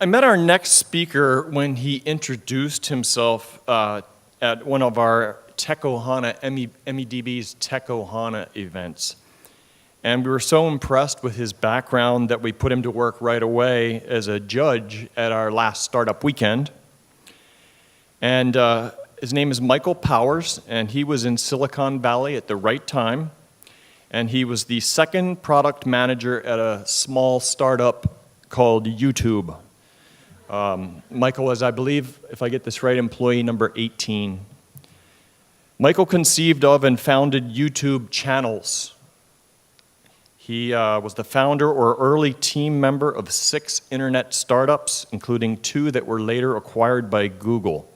I met our next speaker when he introduced himself at one of our TechOhana, MEDB's TechOhana events. And we were so impressed with his background that we put him to work right away as a judge at our last startup weekend. And his name is Michael Powers, and he was in Silicon Valley at the right time. And he was the second product manager at a small startup called YouTube. Michael was, I believe, if I get this right, employee number 18. Michael conceived of and founded YouTube channels. He was the founder or early team member of 6 internet startups, including 2 that were later acquired by Google.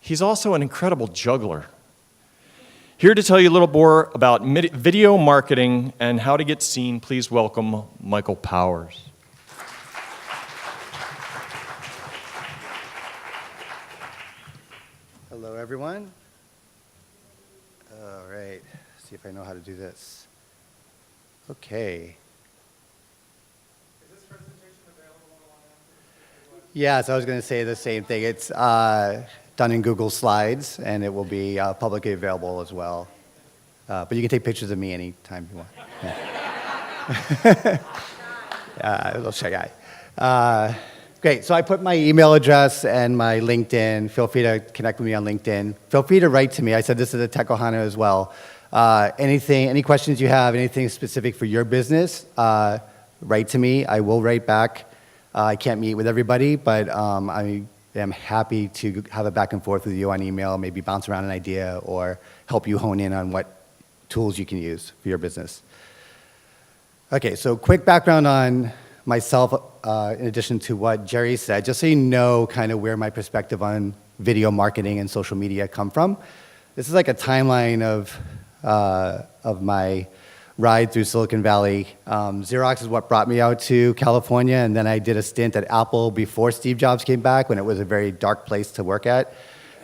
He's also an incredible juggler. Here to tell you a little more about video marketing and how to get seen, please welcome Michael Powers. Hello, everyone. All right, see if I know how to do this. Okay. Is this presentation available online? Yes, I was going to say the same thing. It's done in Google Slides, and it will be publicly available as well. But you can take pictures of me anytime you want. Yeah. A little shy guy. Great, so I put my email address and my LinkedIn. Feel free to connect with me on LinkedIn. Feel free to write to me. I said this is a TechOhana as well. Any questions you have, anything specific for your business, write to me. I will write back. I can't meet with everybody, but I am happy to have a back and forth with you on email, maybe bounce around an idea or help you hone in on what tools you can use for your business. Okay, so quick background on myself, in addition to what Jerry said, just so you know kind of where my perspective on video marketing and social media come from. This is like a timeline of my ride through Silicon Valley. Xerox is what brought me out to California, and then I did a stint at Apple before Steve Jobs came back when it was a very dark place to work at.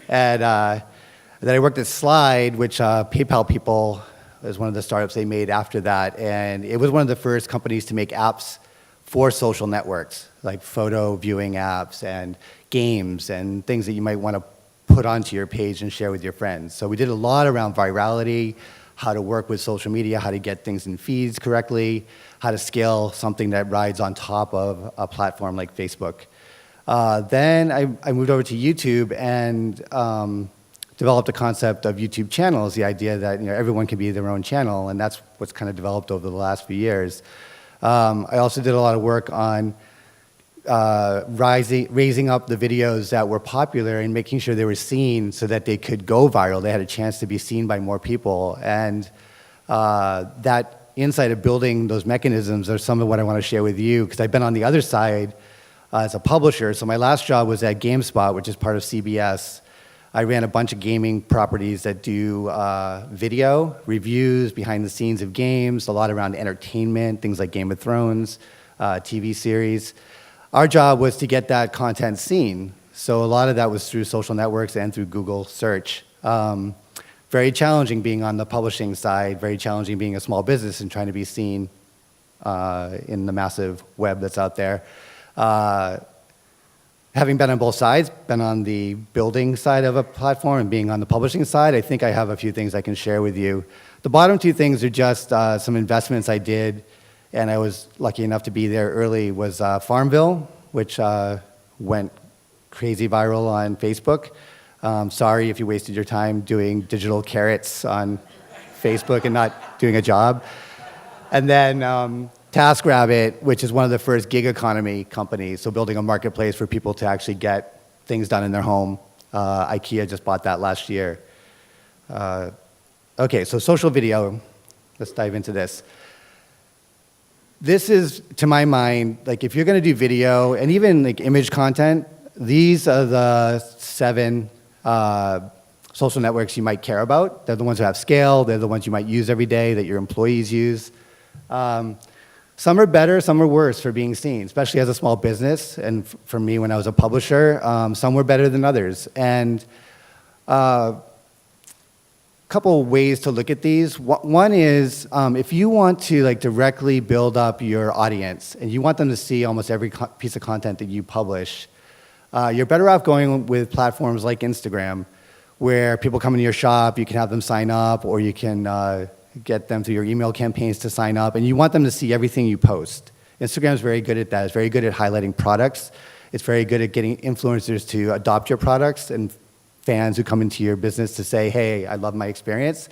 And then I worked at Slide, which PayPal people was one of the startups they made after that. And it was one of the first companies to make apps for social networks, like photo viewing apps and games and things that you might want to put onto your page and share with your friends. So we did a lot around virality, how to work with social media, how to get things in feeds correctly, how to scale something that rides on top of a platform like Facebook. Then I moved over to YouTube and developed a concept of YouTube channels, the idea that everyone can be their own channel, and that's what's kind of developed over the last few years. I also did a lot of work on raising up the videos that were popular and making sure they were seen so that they could go viral. They had a chance to be seen by more people. And that insight of building those mechanisms are some of what I want to share with you, because I've been on the other side as a publisher. So my last job was at GameSpot, which is part of CBS. I ran a bunch of gaming properties that do video, reviews, behind the scenes of games, a lot around entertainment, things like Game of Thrones, TV series. Our job was to get that content seen. So a lot of that was through social networks and through Google search. Very challenging being on the publishing side, very challenging being a small business and trying to be seen in the massive web that's out there. Having been on both sides, been on the building side of a platform and being on the publishing side, I think I have a few things I can share with you. The bottom 2 things are just some investments I did, and I was lucky enough to be there early, was Farmville, which went crazy viral on Facebook. Sorry if you wasted your time doing digital carrots on Facebook and not doing a job. And then TaskRabbit, which is one of the first gig economy companies, so building a marketplace for people to actually get things done in their home. IKEA just bought that last year. Okay, so social video. Let's dive into this. This is, to my mind, like if you're going to do video and even like image content, these are the 7 social networks you might care about. They're the ones that have scale. They're the ones you might use every day, that your employees use. Some are better, some are worse for being seen, especially as a small business. And for me, when I was a publisher, some were better than others. And couple ways to look at these. One is if you want to like directly build up your audience and you want them to see almost every piece of content that you publish, you're better off going with platforms like Instagram, where people come into your shop, you can have them sign up, or you can get them through your email campaigns to sign up, and you want them to see everything you post. Instagram is very good at that. It's very good at highlighting products. It's very good at getting influencers to adopt your products and fans who come into your business to say, hey, I love my experience.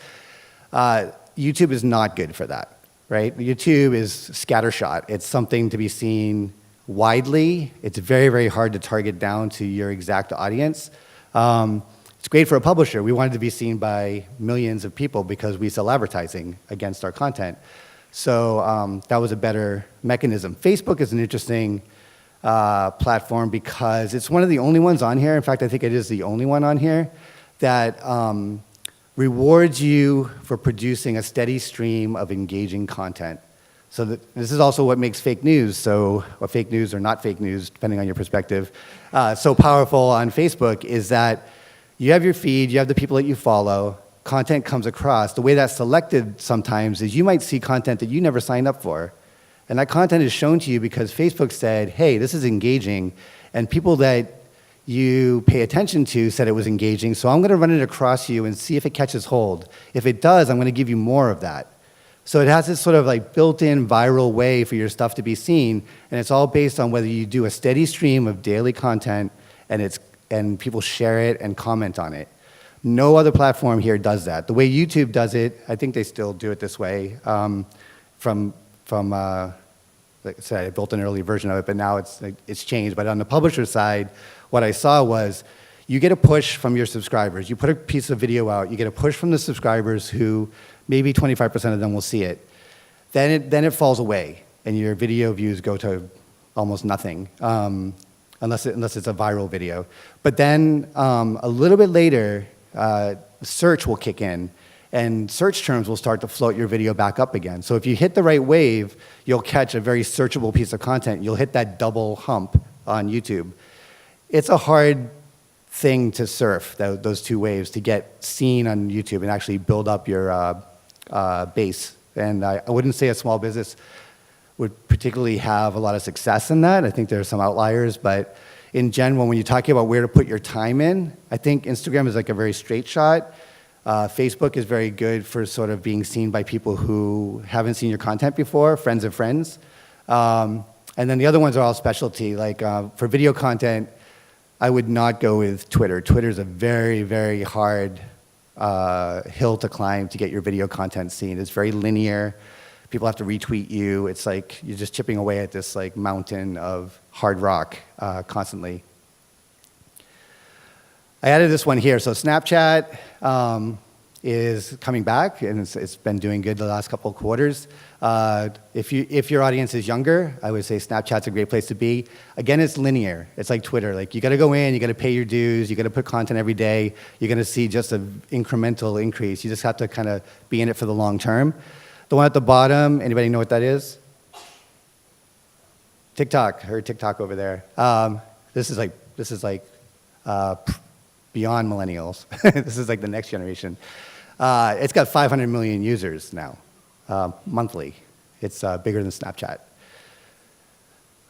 YouTube is not good for that, right? YouTube is scattershot. It's something to be seen widely. It's very, very hard to target down to your exact audience. It's great for a publisher. We wanted to be seen by millions of people because we sell advertising against our content. So that was a better mechanism. Facebook is an interesting platform because it's one of the only ones on here. In fact, I think it is the only one on here that rewards you for producing a steady stream of engaging content. So this is also what makes fake news, or fake news or not fake news, depending on your perspective, so powerful on Facebook is that you have your feed, you have the people that you follow, content comes across. The way that's selected sometimes is you might see content that you never signed up for. And that content is shown to you because Facebook said, hey, this is engaging, and people that you pay attention to said it was engaging, so I'm going to run it across you and see if it catches hold. If it does, I'm going to give you more of that. So it has this sort of like built-in viral way for your stuff to be seen, and it's all based on whether you do a steady stream of daily content and people share it and comment on it. No other platform here does that. The way YouTube does it, I think they still do it this way, like I said, I built an early version of it, but now it's changed. But on the publisher side, what I saw was you get a push from your subscribers. You put a piece of video out, you get a push from the subscribers who maybe 25% of them will see it. Then it falls away, and your video views go to almost nothing, unless it's a viral video. But then a little bit later, search will kick in, and search terms will start to float your video back up again. So if you hit the right wave, you'll catch a very searchable piece of content. You'll hit that double hump on YouTube. It's a hard thing to surf, those two waves, to get seen on YouTube and actually build up your base. And I wouldn't say a small business would particularly have a lot of success in that. I think there are some outliers, but in general, when you're talking about where to put your time in, I think Instagram is like a very straight shot. Facebook is very good for sort of being seen by people who haven't seen your content before, friends of friends. And then the other ones are all specialty. Like for video content, I would not go with Twitter. Twitter is a very, very hard hill to climb to get your video content seen. It's very linear. People have to retweet you. It's like you're just chipping away at this like mountain of hard rock constantly. I added this one here. So Snapchat is coming back, and it's been doing good the last couple of quarters. If your audience is younger, I would say Snapchat's a great place to be. Again, it's linear. It's like Twitter. Like you got to go in, you got to pay your dues, you got to put content every day. You're going to see just an incremental increase. You just have to kind of be in it for the long term. The one at the bottom, anybody know what that is? TikTok. I heard TikTok over there. This is like beyond millennials. This is like the next generation. It's got 500 million users now, monthly. It's bigger than Snapchat.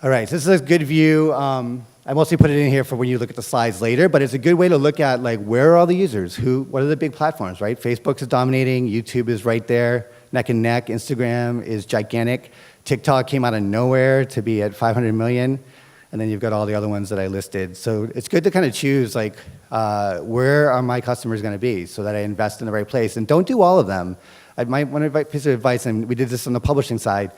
All right, so this is a good view. I mostly put it in here for when you look at the slides later, but it's a good way to look at like where are all the users? What are the big platforms, right? Facebook is dominating. YouTube is right there, neck and neck. Instagram is gigantic. TikTok came out of nowhere to be at 500 million. And then you've got all the other ones that I listed. So it's good to kind of choose like where are my customers going to be so that I invest in the right place. And don't do all of them. One piece of advice, and we did this on the publishing side,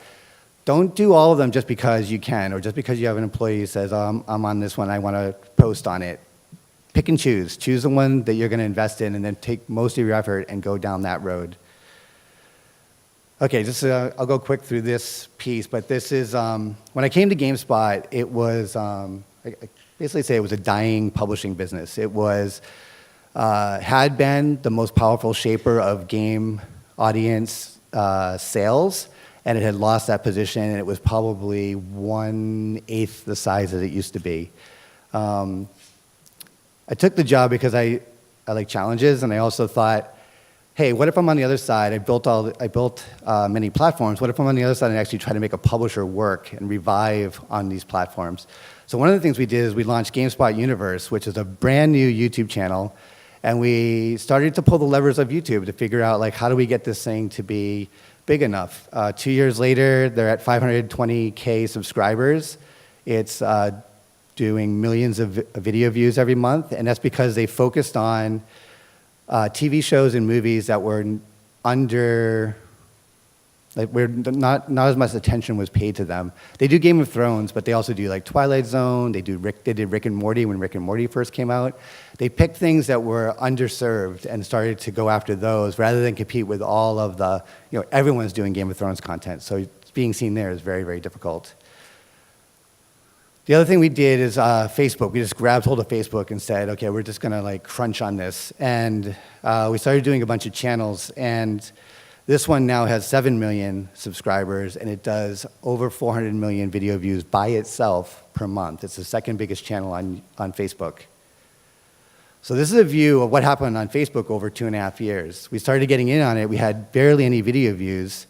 don't do all of them just because you can or just because you have an employee who says, oh, I'm on this one, I want to post on it. Pick and choose. Choose the one that you're going to invest in and then take most of your effort and go down that road. Okay, I'll go quick through this piece, but this is, when I came to GameSpot, it was, I basically say it was a dying publishing business. It was, had been the most powerful shaper of game audience sales, and it had lost that position, and it was probably 1/8 the size that it used to be. I took the job because I like challenges, and I also thought, hey, what if I'm on the other side? I built many platforms. What if I'm on the other side and actually try to make a publisher work and revive on these platforms? So one of the things we did is we launched GameSpot Universe, which is a brand new YouTube channel, and we started to pull the levers of YouTube to figure out like how do we get this thing to be big enough. 2 years later, they're at 520K subscribers. It's doing millions of video views every month, and that's because they focused on TV shows and movies that were under, like where not as much attention was paid to them. They do Game of Thrones, but they also do like Twilight Zone. They did Rick and Morty when Rick and Morty first came out. They picked things that were underserved and started to go after those rather than compete with all of the, everyone's doing Game of Thrones content. So being seen there is very, very difficult. The other thing we did is Facebook. We just grabbed hold of Facebook and said, okay, we're just gonna like crunch on this. And we started doing a bunch of channels, and this one now has 7 million subscribers, and it does over 400 million video views by itself per month. It's the second biggest channel on Facebook. So this is a view of what happened on Facebook over 2.5 years. We started getting in on it. We had barely any video views.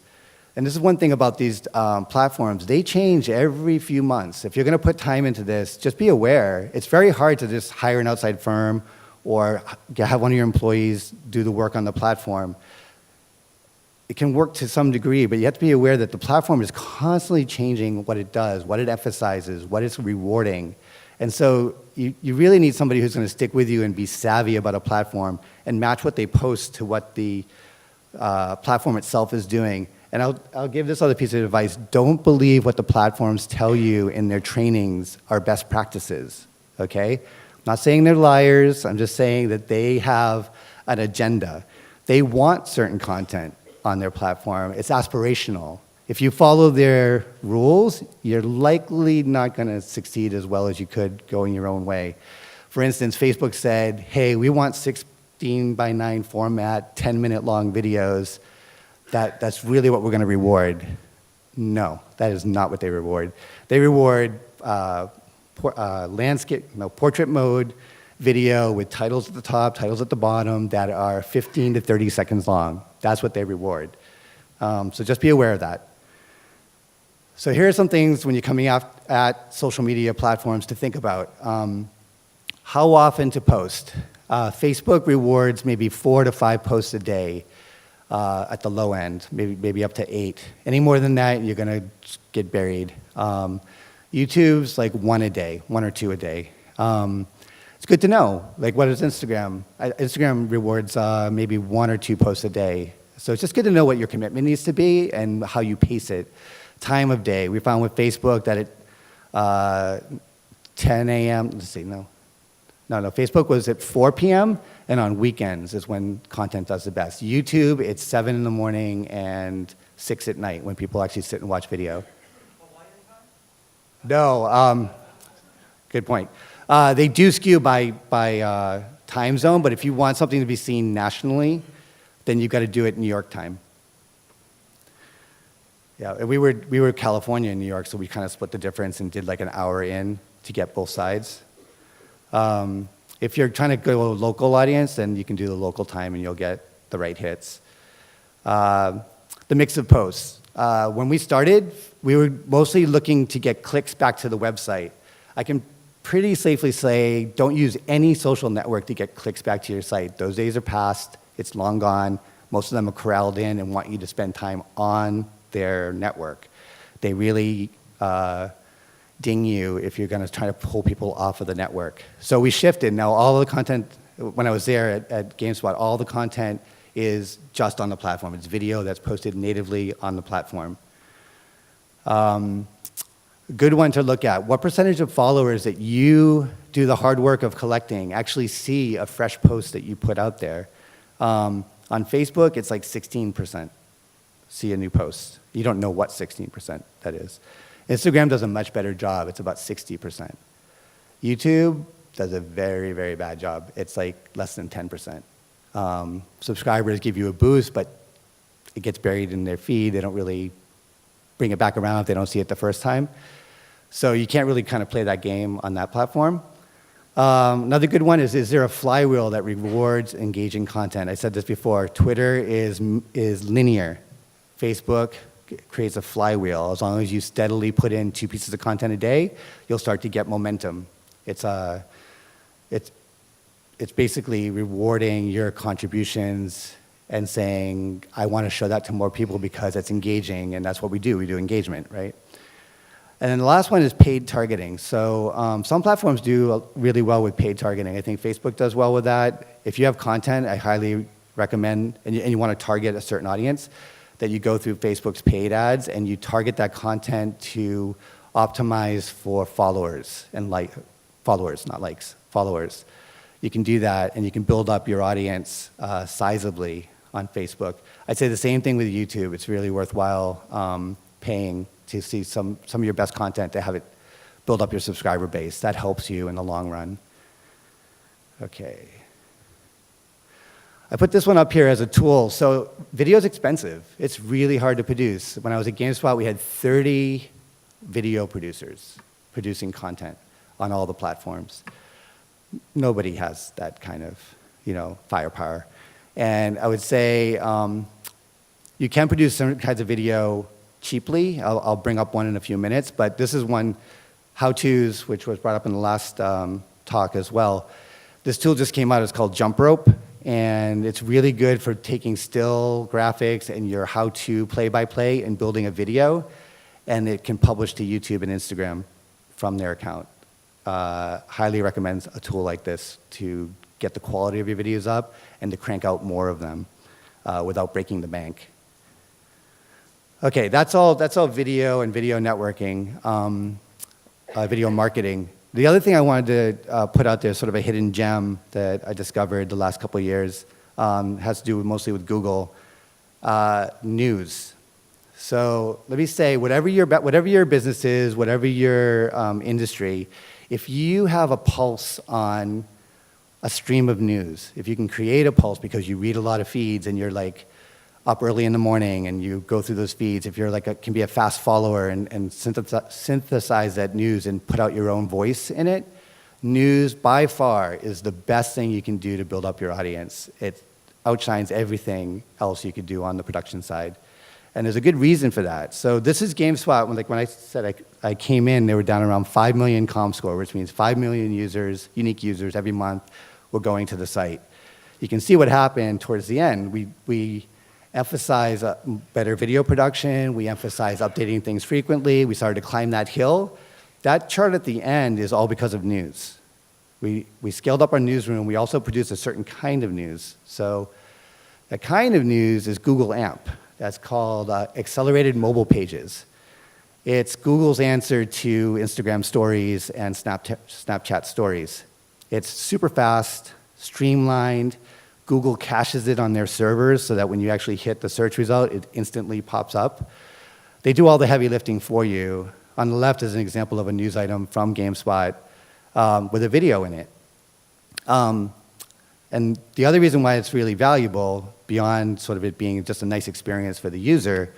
And this is one thing about these platforms. They change every few months. If you're going to put time into this, just be aware. It's very hard to just hire an outside firm or have one of your employees do the work on the platform. It can work to some degree, but you have to be aware that the platform is constantly changing what it does, what it emphasizes, what it's rewarding. And so you really need somebody who's going to stick with you and be savvy about a platform and match what they post to what the platform itself is doing. And I'll give this other piece of advice. Don't believe what the platforms tell you in their trainings are best practices, okay? I'm not saying they're liars. I'm just saying that they have an agenda. They want certain content on their platform. It's aspirational. If you follow their rules, you're likely not going to succeed as well as you could going your own way. For instance, Facebook said, hey, we want 16:9 format, 10-minute long videos. That's really what we're going to reward. No, that is not what they reward. They reward portrait mode video with titles at the top, titles at the bottom that are 15 to 30 seconds long. That's what they reward. So just be aware of that. So here are some things when you're coming at social media platforms to think about. How often to post? Facebook rewards maybe 4 to 5 posts a day. At the low end, maybe up to 8. Any more than that, you're going to get buried. YouTube's like 1 a day, 1 or 2 a day. It's good to know. Like, what is Instagram? Instagram rewards maybe 1 or 2 posts a day. So it's just good to know what your commitment needs to be and how you pace it. Time of day. We found with Facebook that at 10 a.m. Let's see, no, Facebook was at 4 p.m. and on weekends is when content does the best. YouTube, it's 7 in the morning and 6 at night when people actually sit and watch video. No, good point. They do skew by time zone, but if you want something to be seen nationally, then you've got to do it New York time. Yeah, we were California and New York, so we kind of split the difference and did like an hour in to get both sides. If you're trying to go to a local audience, then you can do the local time and you'll get the right hits. The mix of posts. When we started, we were mostly looking to get clicks back to the website. I can pretty safely say don't use any social network to get clicks back to your site. Those days are past. It's long gone. Most of them are corralled in and want you to spend time on their network. They really ding you if you're going to try to pull people off of the network. So we shifted. Now all of the content, when I was there at GameSpot, all the content is just on the platform. It's video that's posted natively on the platform. Good one to look at. What percentage of followers that you do the hard work of collecting actually see a fresh post that you put out there? On Facebook, it's like 16% see a new post. You don't know what 16% that is. Instagram does a much better job. It's about 60%. YouTube does a very, very bad job. It's like less than 10%. Subscribers give you a boost, but it gets buried in their feed. They don't really bring it back around if they don't see it the first time. So you can't really kind of play that game on that platform. Another good one is there a flywheel that rewards engaging content? I said this before. Twitter is linear. Facebook creates a flywheel. As long as you steadily put in 2 pieces of content a day, you'll start to get momentum. It's basically rewarding your contributions and saying, I want to show that to more people because it's engaging, and that's what we do. We do engagement, right? And then the last one is paid targeting. So some platforms do really well with paid targeting. I think Facebook does well with that. If you have content, I highly recommend, and you want to target a certain audience, that you go through Facebook's paid ads and you target that content to optimize for followers and followers, not likes, followers. You can do that, and you can build up your audience sizably on Facebook. I'd say the same thing with YouTube. It's really worthwhile paying to see some of your best content to have it build up your subscriber base. That helps you in the long run. Okay. I put this one up here as a tool. So video is expensive. It's really hard to produce. When I was at GameSpot, we had 30 video producers producing content on all the platforms. Nobody has that kind of, firepower. And I would say you can produce certain kinds of video cheaply. I'll bring up one in a few minutes, but this is one, how-tos, which was brought up in the last talk as well. This tool just came out. It's called Jump Rope, and it's really good for taking still graphics and your how-to play-by-play and building a video, and it can publish to YouTube and Instagram from their account. Highly recommends a tool like this to get the quality of your videos up and to crank out more of them without breaking the bank. Okay, that's all video and video networking, video marketing. The other thing I wanted to put out there, sort of a hidden gem that I discovered the last couple of years, has to do mostly with Google, news. So let me say, whatever your business is, whatever your industry, if you have a pulse on a stream of news, if you can create a pulse because you read a lot of feeds and you're like up early in the morning and you go through those feeds, if you're can be a fast follower and synthesize that news and put out your own voice in it, news by far is the best thing you can do to build up your audience. It outshines everything else you could do on the production side. And there's a good reason for that. So this is GameSpot. When I said I came in, they were down around 5 million ComScore, which means 5 million users, unique users every month were going to the site. You can see what happened towards the end. We emphasize better video production. We emphasize updating things frequently. We started to climb that hill. That chart at the end is all because of news. We scaled up our newsroom. We also produced a certain kind of news. So that kind of news is Google AMP. That's called Accelerated Mobile Pages. It's Google's answer to Instagram stories and Snapchat stories. It's super fast, streamlined. Google caches it on their servers so that when you actually hit the search result, it instantly pops up. They do all the heavy lifting for you. On the left is an example of a news item from GameSpot with a video in it. And the other reason why it's really valuable, beyond sort of it being just a nice experience for the user,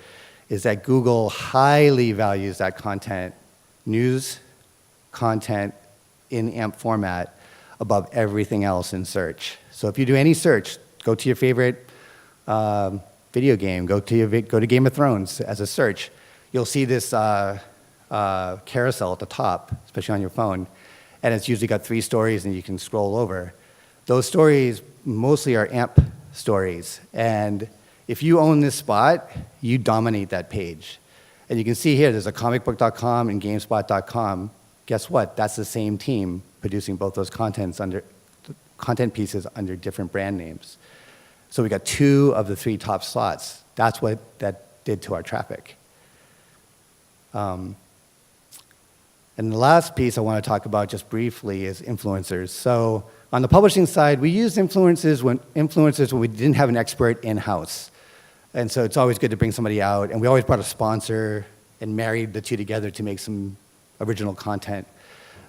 is that Google highly values that content, news content in AMP format, above everything else in search. So if you do any search, go to your favorite video game, go to Game of Thrones as a search, you'll see this carousel at the top, especially on your phone, and it's usually got 3 stories and you can scroll over. Those stories mostly are AMP stories, and if you own this spot, you dominate that page. And you can see here, there's a comicbook.com and GameSpot.com. Guess what? That's the same team producing both those content pieces under different brand names. So we got 2 of the 3 top slots. That's what that did to our traffic. And the last piece I want to talk about just briefly is influencers. So on the publishing side, we used influencers when we didn't have an expert in-house. And so it's always good to bring somebody out. And we always brought a sponsor and married the 2 together to make some original content.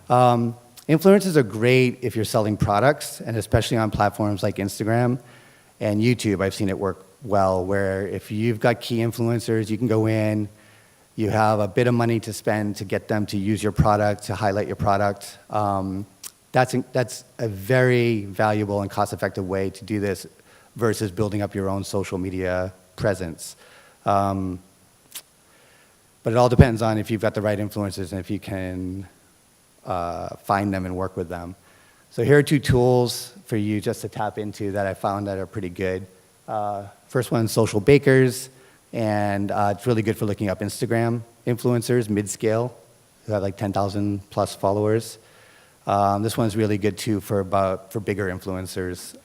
Influencers are great if you're selling products, and especially on platforms like Instagram and YouTube. I've seen it work well, where if you've got key influencers, you can go in, you have a bit of money to spend to get them to use your product, to highlight your product. That's a very valuable and cost-effective way to do this versus building up your own social media presence. But it all depends on if you've got the right influencers and if you can find them and work with them. So here are 2 tools for you just to tap into that I found that are pretty good. First one, Social Bakers, and it's really good for looking up Instagram influencers, mid-scale, who have like 10,000 plus followers. This one's really good too for bigger influencers,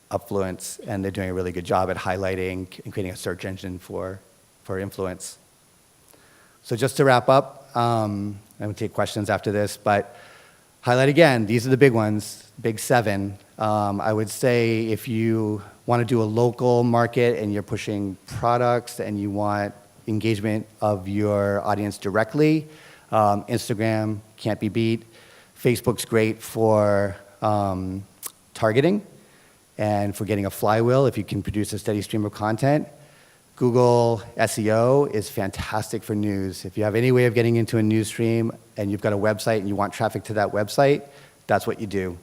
Upfluence, and they're doing a really good job at highlighting and creating a search engine for influence. So just to wrap up, I'm going to take questions after this, but highlight again, these are the big ones, big 7. I would say if you want to do a local market and you're pushing products and you want engagement of your audience directly, Instagram can't be beat. Facebook's great for targeting and for getting a flywheel if you can produce a steady stream of content. Google SEO is fantastic for news. If you have any way of getting into a news stream and you've got a website and you want traffic to that website, that's what you do.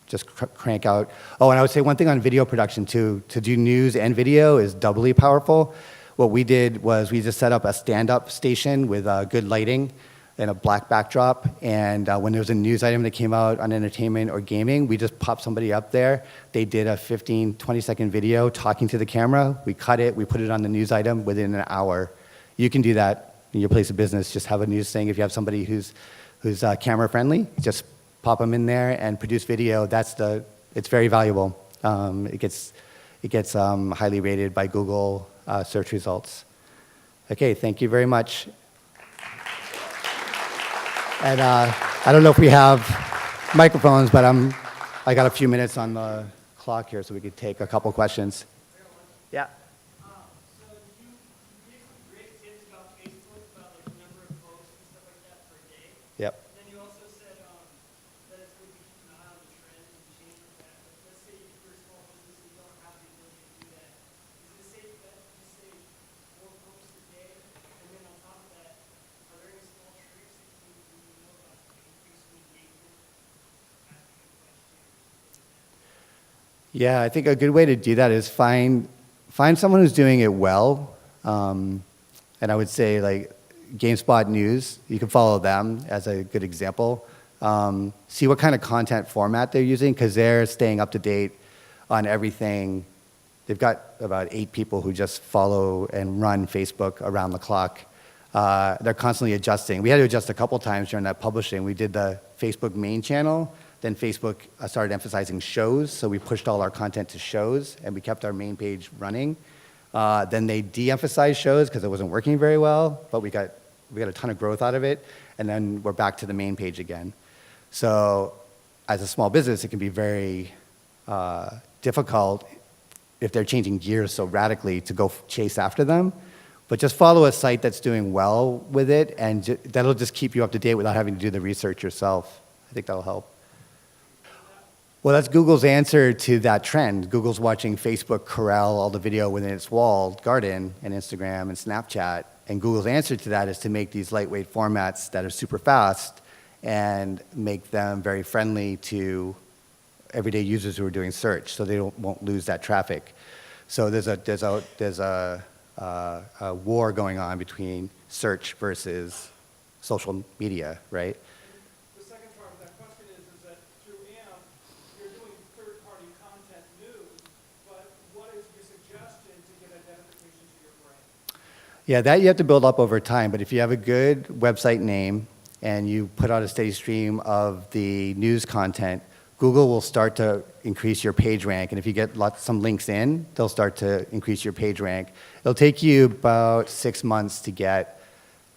Just crank out. Oh, and I would say one thing on video production too. To do news and video is doubly powerful. What we did was we just set up a stand-up station with good lighting and a black backdrop. And when there was a news item that came out on entertainment or gaming, we just popped somebody up there. They did a 15, 20-second video talking to the camera. We cut it. We put it on the news item within an hour. You can do that in your place of business. Just have a news thing. If you have somebody who's camera-friendly, just pop them in there and produce video. It's very valuable. It gets highly rated by Google search results. Okay, thank you very much. And I don't know if we have microphones, but I got a few minutes on the clock here, so we could take a couple questions. Yeah. So you gave some great tips about Facebook, about like the number of posts and stuff like that per day. Yep. And then you also said that it's good to keep an eye on the trends and change with that. But let's say you're a small business and you don't have the ability to do that. Is it a safe bet to say 4 posts a day? And then on top of that, are there any small tricks that you know about increasing engagement? Asking a question. Yeah, I think a good way to do that is find someone who's doing it well. And I would say like GameSpot News, you can follow them as a good example. See what kind of content format they're using because they're staying up to date on everything. They've got about 8 people who just follow and run Facebook around the clock. They're constantly adjusting. We had to adjust a couple times during that publishing. We did the Facebook main channel. Then Facebook started emphasizing shows, so we pushed all our content to shows, and we kept our main page running. Then they de-emphasized shows because it wasn't working very well, but we got a ton of growth out of it, and then we're back to the main page again. So as a small business, it can be very difficult if they're changing gears so radically to go chase after them. But just follow a site that's doing well with it, and that'll just keep you up to date without having to do the research yourself. I think that'll help. Well, that's Google's answer to that trend. Google's watching Facebook corral all the video within its walled garden, and Instagram and Snapchat. And Google's answer to that is to make these lightweight formats that are super fast and make them very friendly to everyday users who are doing search, so they won't lose that traffic. So there's a war going on between search versus social media, right? The second part of that question is that through AMP, you're doing third-party content news, but what is your suggestion to get identification to your brand? Yeah, that you have to build up over time, but if you have a good website name and you put out a steady stream of the news content, Google will start to increase your page rank, and if you get some links in, they'll start to increase your page rank. It'll take you about 6 months to get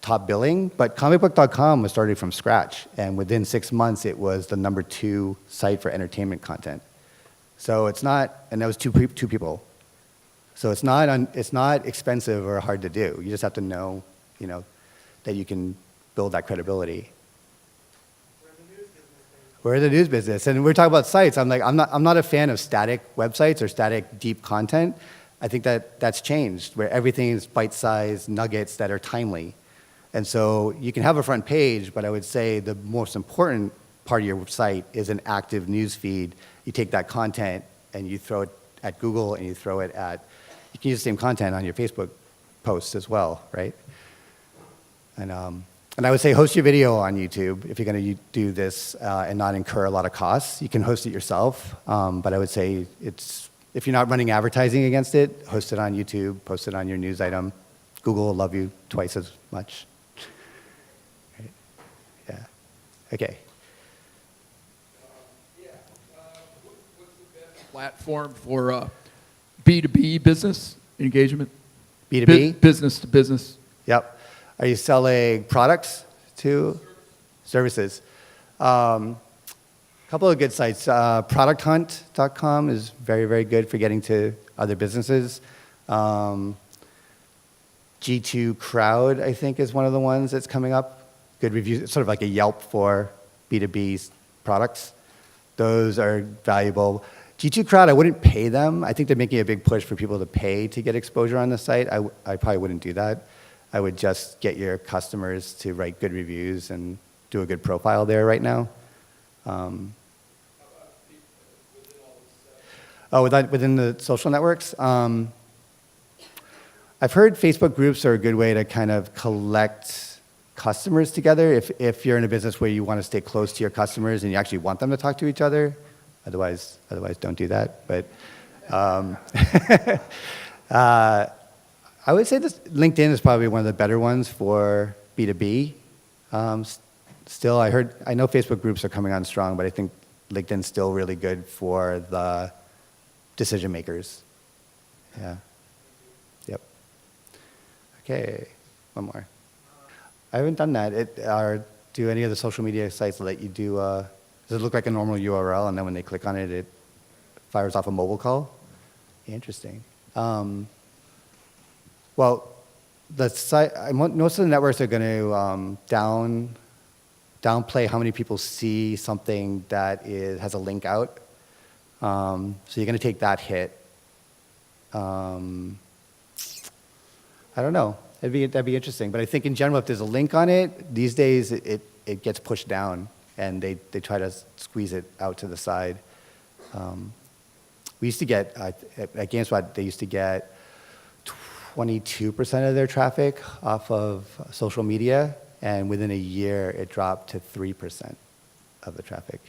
top billing, but comicbook.com was started from scratch, and within 6 months, it was the #2 site for entertainment content. So it's not, and that was two people. So it's not expensive or hard to do. You just have to know, that you can build that credibility. We're in the news business, and we're talking about sites. I'm not a fan of static websites or static deep content. I think that's changed, where everything is bite-sized nuggets that are timely. And so you can have a front page, but I would say the most important part of your site is an active news feed. You take that content and you throw it at Google and you throw it at, you can use the same content on your Facebook posts as well, right? And I would say host your video on YouTube if you're going to do this and not incur a lot of costs. You can host it yourself, but I would say if you're not running advertising against it, host it on YouTube, post it on your news item. Google will love you twice as much. Right? Yeah. Okay. What's the best platform for B2B business engagement? B2B? Business to business. Yep. Are you selling products to services? Couple of good sites. Producthunt.com is very, very good for getting to other businesses. G2 Crowd, I think, is one of the ones that's coming up. Good reviews. It's sort of like a Yelp for B2B products. Those are valuable. G2 Crowd, I wouldn't pay them. I think they're making a big push for people to pay to get exposure on the site. I probably wouldn't do that. I would just get your customers to write good reviews and do a good profile there right now. Within the social networks? I've heard Facebook groups are a good way to kind of collect customers together if you're in a business where you want to stay close to your customers and you actually want them to talk to each other. Otherwise don't do that. But I would say LinkedIn is probably one of the better ones for B2B. Still, I know Facebook groups are coming on strong, but I think LinkedIn's still really good for the decision makers. Yeah. Yep. Okay, one more. I haven't done that. Do any of the social media sites let you do, does it look like a normal URL and then when they click on it, it fires off a mobile call? Interesting. Well, the site, most of the networks are going to downplay how many people see something that has a link out. So you're going to take that hit. I don't know. That'd be interesting. But I think in general, if there's a link on it, these days it gets pushed down and they try to squeeze it out to the side. We used to get, at GameSpot, they used to get 22% of their traffic off of social media, and within a year, it dropped to 3% of the traffic.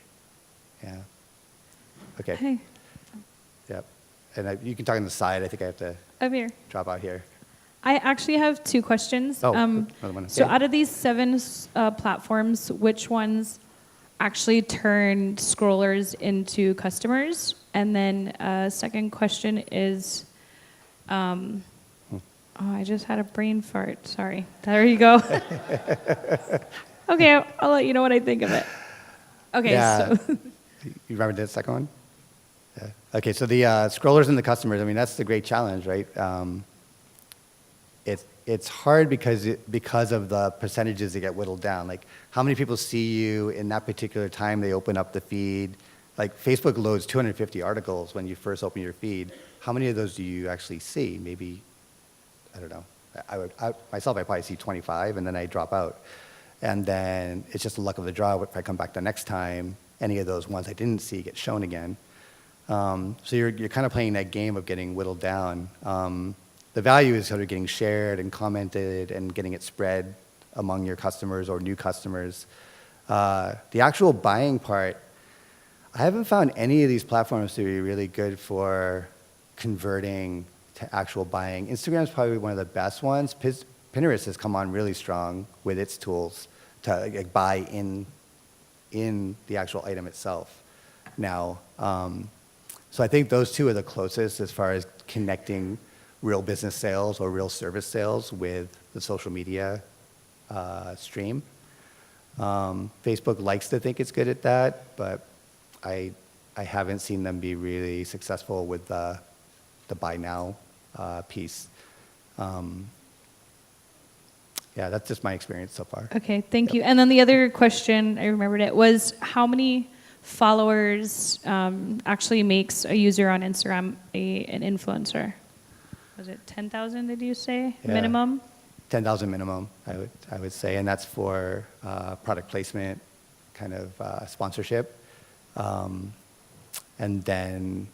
Yeah. Okay. Hey, Yep. And you can talk on the side. I think I have to over here. drop out here. I actually have two questions. Oh, another one. So Okay. out of these 7 platforms, which ones actually turn scrollers into customers? And then second question is, I just had a brain fart. Sorry. There you go. Okay, I'll let you know what I think of it. Okay, Yeah. so You remember the second one? Yeah. Okay, so the scrollers and the customers, I mean, that's the great challenge, right? It's hard because of the percentages that get whittled down. Like, how many people see you in that particular time they open up the feed? Like, Facebook loads 250 articles when you first open your feed. How many of those do you actually see? Maybe, I don't know. Myself, I probably see 25, and then I drop out. And then it's just the luck of the draw. If I come back the next time, any of those ones I didn't see get shown again. So you're kind of playing that game of getting whittled down. The value is sort of getting shared and commented and getting it spread among your customers or new customers. The actual buying part, I haven't found any of these platforms to be really good for converting to actual buying. Instagram is probably one of the best ones. Pinterest has come on really strong with its tools to buy in the actual item itself now. So I think those two are the closest as far as connecting real business sales or real service sales with the social media stream. Facebook likes to think it's good at that, but I haven't seen them be really successful with the buy now piece. Yeah, that's just my experience so far. okay, thank you. And then the other question, I remembered it, was how many followers actually makes a user on Instagram an influencer? Was it 10,000, did you say, Yeah. minimum? 10,000 minimum, I would say, and that's for product placement, kind of sponsorship. And then,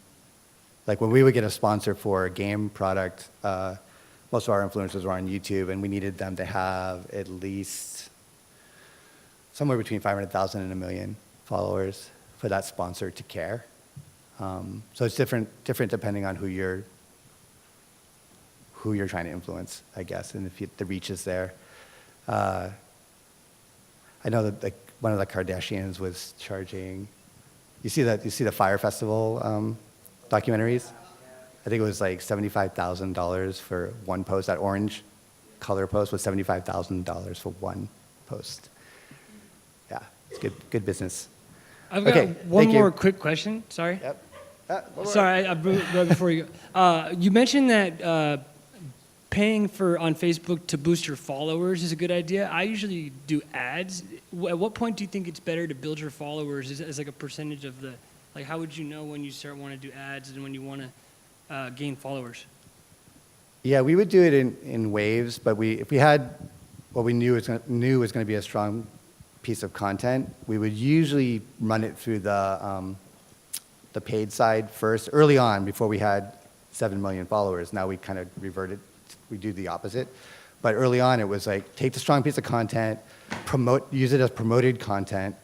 like when we would get a sponsor for a game product, most of our influencers were on YouTube, and we needed them to have at least somewhere between 500,000 and 1 million followers for that sponsor to care. So it's different depending on who you're trying to influence, I guess, and if the reach is there. I know that like one of the Kardashians was charging. You see the Fire Festival documentaries? I think it was like $75,000 for one post. That orange color post was $75,000 for one post. Yeah, it's good business. I've got Okay, one thank you. more quick question. Sorry. Yep. Sorry, right before you go. You mentioned that paying on Facebook to boost your followers is a good idea. I usually do ads. At what point do you think it's better to build your followers as like a percentage of the, like how would you know when you start want to do ads and when you want to gain followers? Yeah, we would do it in waves, but if we had what we knew was going to be a strong piece of content, we would usually run it through the paid side first, early on, before we had 7 million followers. Now we kind of reverted, we do the opposite. But early on, it was like, take the strong piece of content, use it as promoted content,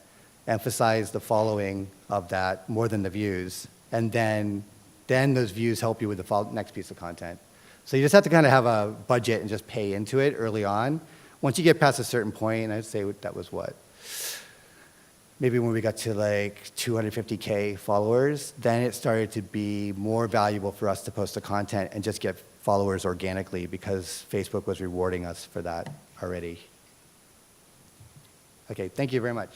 emphasize the following of that more than the views, and then those views help you with the next piece of content. So you just have to kind of have a budget and just pay into it early on. Once you get past a certain point, I'd say that was what? Maybe when we got to like 250K followers, then it started to be more valuable for us to post the content and just get followers organically because Facebook was rewarding us for that already. Okay, thank you very much.